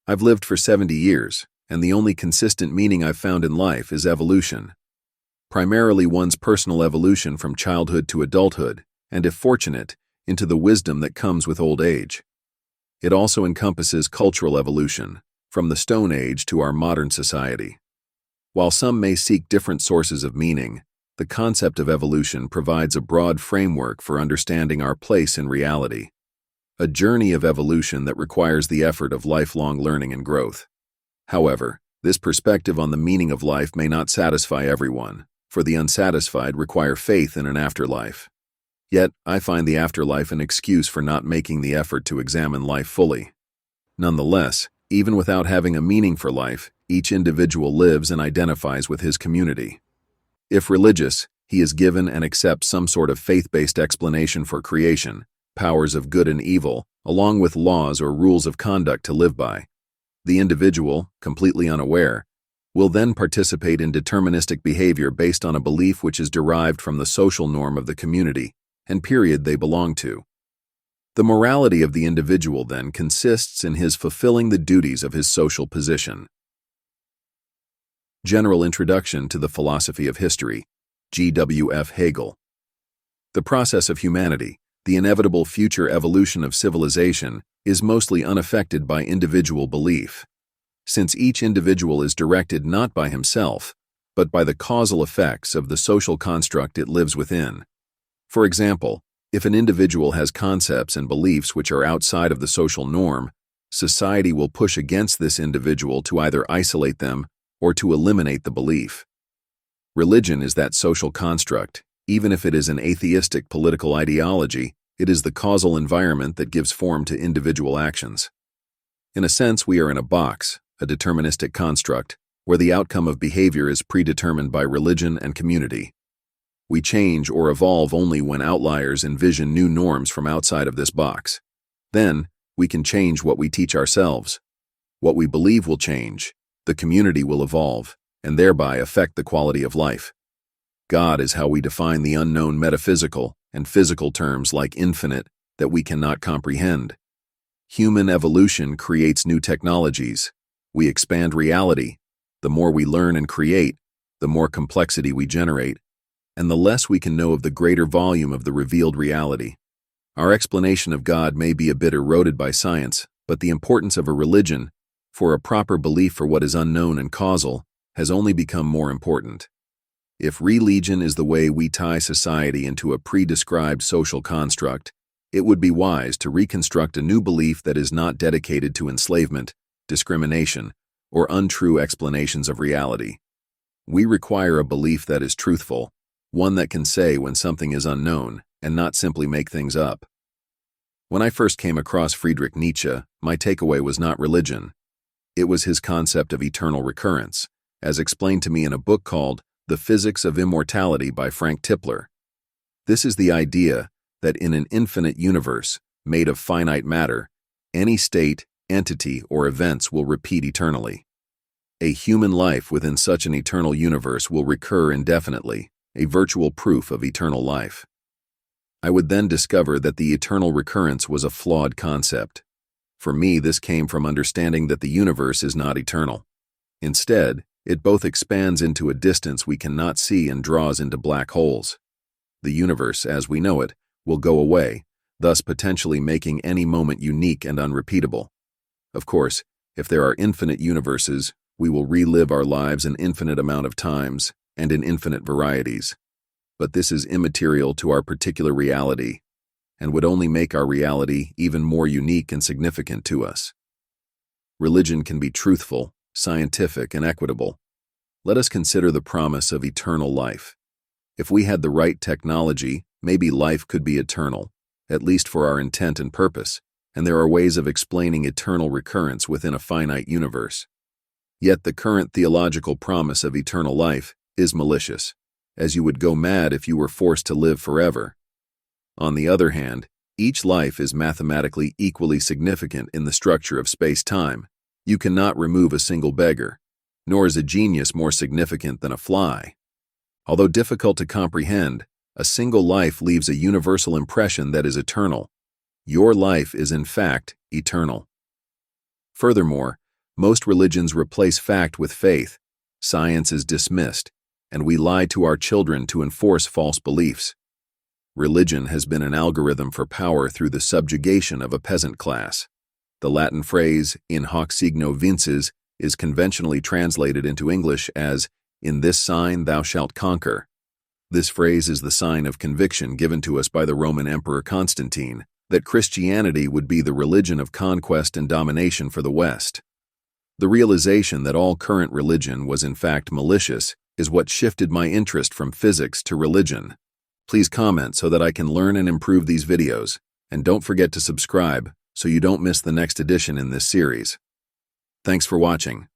I've lived for 70 years, and the only consistent meaning I've found in life is evolution. Primarily one's personal evolution from childhood to adulthood, and if fortunate, into the wisdom that comes with old age. It also encompasses cultural evolution, from the Stone Age to our modern society. While some may seek different sources of meaning, the concept of evolution provides a broad framework for understanding our place in reality. A journey of evolution that requires the effort of lifelong learning and growth. However, this perspective on the meaning of life may not satisfy everyone, for the unsatisfied require faith in an afterlife. Yet, I find the afterlife an excuse for not making the effort to examine life fully. Nonetheless, even without having a meaning for life, each individual lives and identifies with his community. If religious, he is given and accepts some sort of faith-based explanation for creation, powers of good and evil, along with laws or rules of conduct to live by. The individual, completely unaware, will then participate in deterministic behavior based on a belief which is derived from the social norm of the community and period they belong to. The morality of the individual then consists in his fulfilling the duties of his social position. General Introduction to the Philosophy of History, G.W.F. Hegel. The process of humanity, the inevitable future evolution of civilization, is mostly unaffected by individual belief, since each individual is directed not by himself, but by the causal effects of the social construct it lives within. For example, if an individual has concepts and beliefs which are outside of the social norm, society will push against this individual to either isolate them or to eliminate the belief. Religion is that social construct. Even if it is an atheistic political ideology, it is the causal environment that gives form to individual actions. In a sense, we are in a box, a deterministic construct, where the outcome of behavior is predetermined by religion and community. We change or evolve only when outliers envision new norms from outside of this box. Then, we can change what we teach ourselves. What we believe will change, the community will evolve, and thereby affect the quality of life. God is how we define the unknown metaphysical and physical terms like infinite that we cannot comprehend. Human evolution creates new technologies. We expand reality. The more we learn and create, the more complexity we generate, and the less we can know of the greater volume of the revealed reality. Our explanation of God may be a bit eroded by science, but the importance of a religion, for a proper belief for what is unknown and causal, has only become more important. If religion is the way we tie society into a pre-described social construct, it would be wise to reconstruct a new belief that is not dedicated to enslavement, discrimination, or untrue explanations of reality. We require a belief that is truthful, one that can say when something is unknown, and not simply make things up. When I first came across Friedrich Nietzsche, my takeaway was not religion. It was his concept of eternal recurrence, as explained to me in a book called The Physics of Immortality by Frank Tipler. This is the idea that in an infinite universe, made of finite matter, any state, entity, or events will repeat eternally. A human life within such an eternal universe will recur indefinitely, a virtual proof of eternal life. I would then discover that the eternal recurrence was a flawed concept. For me, this came from understanding that the universe is not eternal. Instead, it both expands into a distance we cannot see and draws into black holes. The universe, as we know it, will go away, thus potentially making any moment unique and unrepeatable. Of course, if there are infinite universes, we will relive our lives an infinite amount of times and in infinite varieties. But this is immaterial to our particular reality, and would only make our reality even more unique and significant to us. Religion can be truthful, scientific, and equitable. Let us consider the promise of eternal life. If we had the right technology, maybe life could be eternal, at least for our intent and purpose, and there are ways of explaining eternal recurrence within a finite universe. Yet the current theological promise of eternal life is malicious, as you would go mad if you were forced to live forever. On the other hand, each life is mathematically equally significant in the structure of space-time. You cannot remove a single beggar, nor is a genius more significant than a fly. Although difficult to comprehend, a single life leaves a universal impression that is eternal. Your life is in fact eternal. Furthermore, Most religions replace fact with faith, science is dismissed, and we lie to our children to enforce false beliefs. Religion has been an algorithm for power through the subjugation of a peasant class. The Latin phrase, in hoc signo vinces, is conventionally translated into English as, in this sign thou shalt conquer. This phrase is the sign of conviction given to us by the Roman Emperor Constantine that Christianity would be the religion of conquest and domination for the West. The realization that all current religion was in fact malicious is what shifted my interest from physics to religion. Please comment so that I can learn and improve these videos, and don't forget to subscribe so you don't miss the next edition in this series. Thanks for watching.